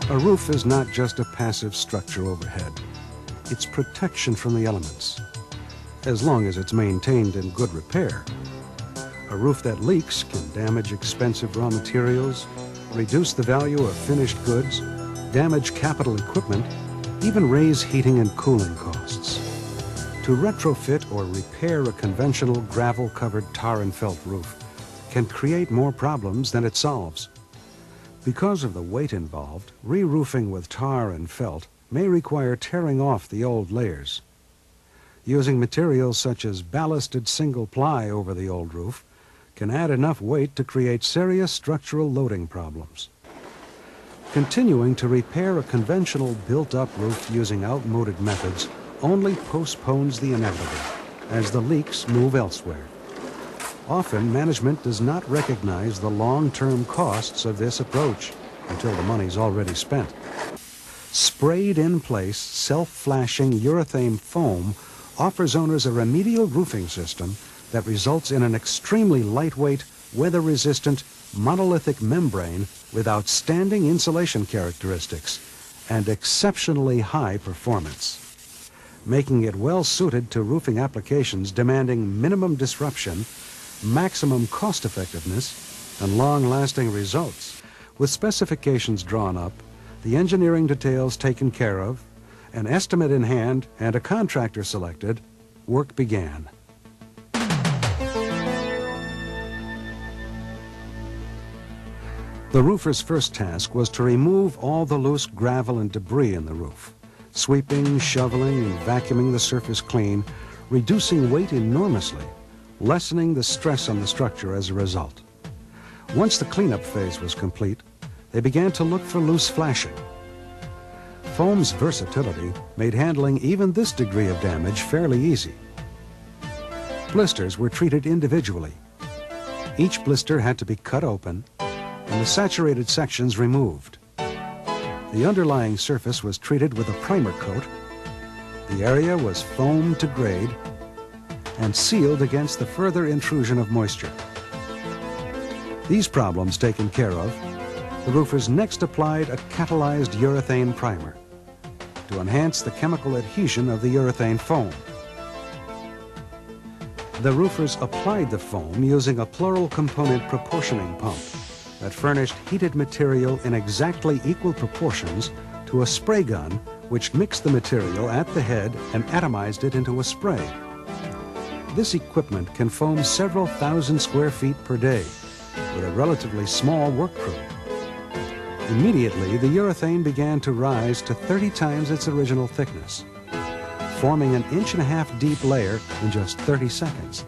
A roof is not just a passive structure overhead. It's protection from the elements, as long as it's maintained in good repair. A roof that leaks can damage expensive raw materials, reduce the value of finished goods, damage capital equipment, even raise heating and cooling costs. To retrofit or repair a conventional gravel-covered tar and felt roof can create more problems than it solves. Because of the weight involved, re-roofing with tar and felt may require tearing off the old layers. Using materials such as ballasted single ply over the old roof can add enough weight to create serious structural loading problems. Continuing to repair a conventional built-up roof using outmoded methods only postpones the inevitable as the leaks move elsewhere. Often, management does not recognize the long-term costs of this approach until the money's already spent. Sprayed-in-place, self-flashing urethane foam offers owners a remedial roofing system that results in an extremely lightweight, weather-resistant, monolithic membrane with outstanding insulation characteristics and exceptionally high performance, making it well-suited to roofing applications demanding minimum disruption, maximum cost-effectiveness, and long-lasting results. With specifications drawn up, the engineering details taken care of, an estimate in hand, and a contractor selected, work began. The roofer's first task was to remove all the loose gravel and debris in the roof, sweeping, shoveling, and vacuuming the surface clean, reducing weight enormously, lessening the stress on the structure as a result. Once the cleanup phase was complete, they began to look for loose flashing. Foam's versatility made handling even this degree of damage fairly easy. Blisters were treated individually. Each blister had to be cut open and the saturated sections removed. The underlying surface was treated with a primer coat. The area was foamed to grade and sealed against the further intrusion of moisture. These problems taken care of, the roofers next applied a catalyzed urethane primer to enhance the chemical adhesion of the urethane foam. The roofers applied the foam using a plural component proportioning pump that furnished heated material in exactly equal proportions to a spray gun which mixed the material at the head and atomized it into a spray. This equipment can foam several thousand square feet per day with a relatively small work crew. Immediately, the urethane began to rise to 30 times its original thickness, forming an 1.5 deep layer in just 30 seconds.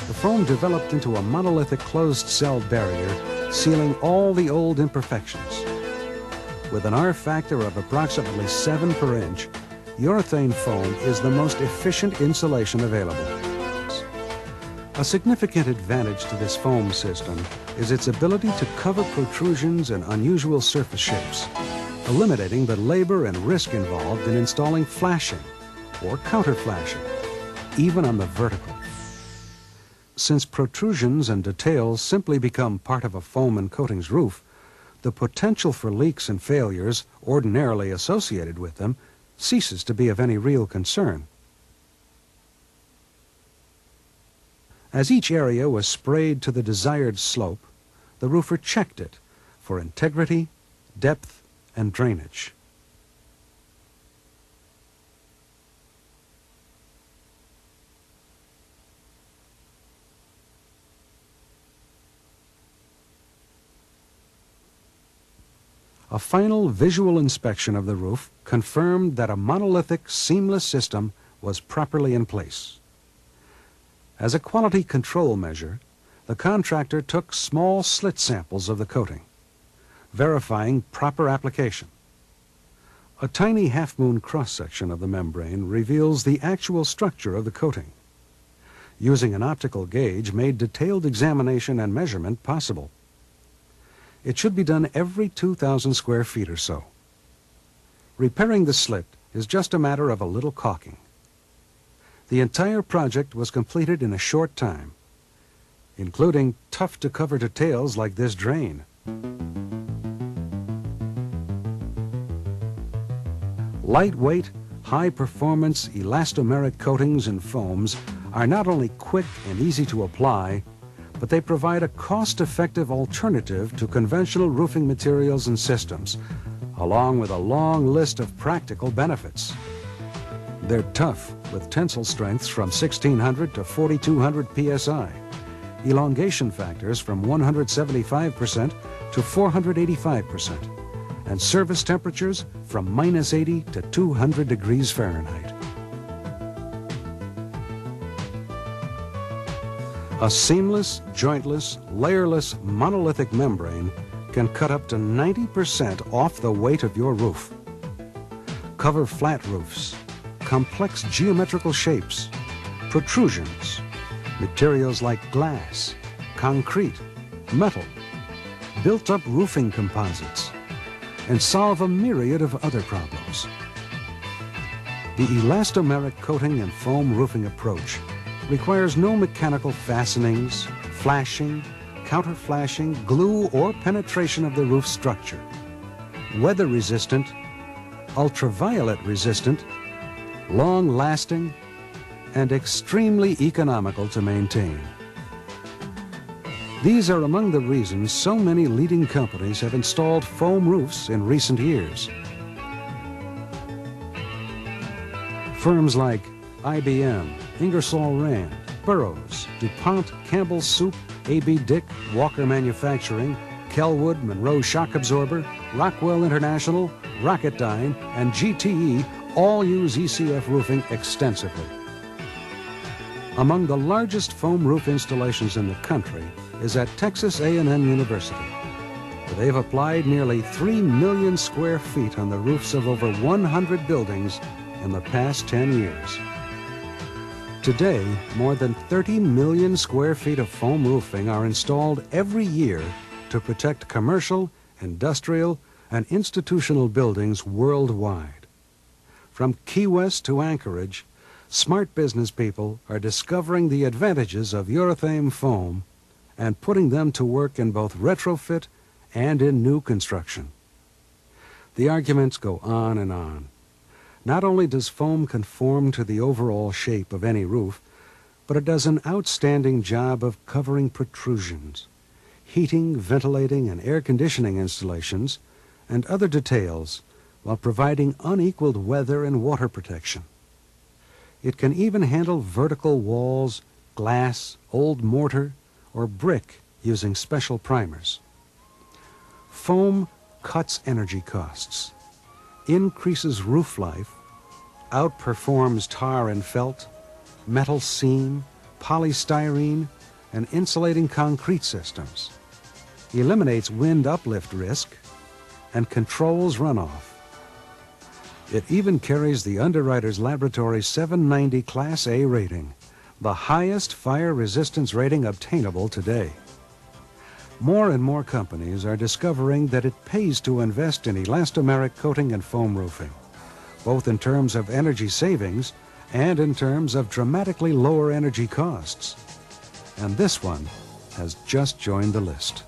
The foam developed into a monolithic closed-cell barrier, sealing all the old imperfections. With an R factor of approximately 7 per inch, urethane foam is the most efficient insulation available. A significant advantage to this foam system is its ability to cover protrusions and unusual surface shapes, eliminating the labor and risk involved in installing flashing or counter-flashing, even on the vertical. Since protrusions and details simply become part of a foam and coatings roof, the potential for leaks and failures ordinarily associated with them ceases to be of any real concern. As each area was sprayed to the desired slope, the roofer checked it for integrity, depth, and drainage. A final visual inspection of the roof confirmed that a monolithic, seamless system was properly in place. As a quality control measure, the contractor took small slit samples of the coating, verifying proper application. A tiny half-moon cross-section of the membrane reveals the actual structure of the coating. Using an optical gauge made detailed examination and measurement possible. It should be done every 2,000 square feet or so. Repairing the slit is just a matter of a little caulking. The entire project was completed in a short time, including tough-to-cover details like this drain. Lightweight, high-performance elastomeric coatings and foams are not only quick and easy to apply, but they provide a cost-effective alternative to conventional roofing materials and systems, along with a long list of practical benefits. They're tough, with tensile strengths from 1,600 to 4,200 psi, elongation factors from 175% to 485%, and service temperatures from -80 to 200 degrees Fahrenheit. A seamless, jointless, layerless, monolithic membrane can cut up to 90% off the weight of your roof. Cover flat roofs, complex geometrical shapes, protrusions, materials like glass, concrete, metal, built-up roofing composites, and solve a myriad of other problems. The elastomeric coating and foam roofing approach requires no mechanical fastenings, flashing, counter-flashing, glue, or penetration of the roof structure. Weather-resistant, ultraviolet-resistant, long-lasting, and extremely economical to maintain. These are among the reasons so many leading companies have installed foam roofs in recent years. Firms like IBM, Ingersoll Rand, Burroughs, DuPont, Campbell Soup, A.B. Dick, Walker Manufacturing, Kelwood, Monroe Shock Absorber, Rockwell International, Rocketdyne, and GTE all use ECF roofing extensively. Among the largest foam roof installations in the country is at Texas A&M University, where they've applied nearly 3 million square feet on the roofs of over 100 buildings in the past 10 years. Today, more than 30 million square feet of foam roofing are installed every year to protect commercial, industrial, and institutional buildings worldwide. From Key West to Anchorage, smart business people are discovering the advantages of urethane foam and putting them to work in both retrofit and in new construction. The arguments go on and on. Not only does foam conform to the overall shape of any roof, but it does an outstanding job of covering protrusions, heating, ventilating, and air conditioning installations, and other details, while providing unequaled weather and water protection. It can even handle vertical walls, glass, old mortar, or brick using special primers. Foam cuts energy costs, increases roof life, outperforms tar and felt, metal seam, polystyrene, and insulating concrete systems, eliminates wind uplift risk, and controls runoff. It even carries the Underwriters Laboratory 790 Class A rating, the highest fire resistance rating obtainable today. More and more companies are discovering that it pays to invest in elastomeric coating and foam roofing, both in terms of energy savings and in terms of dramatically lower energy costs. And this one has just joined the list.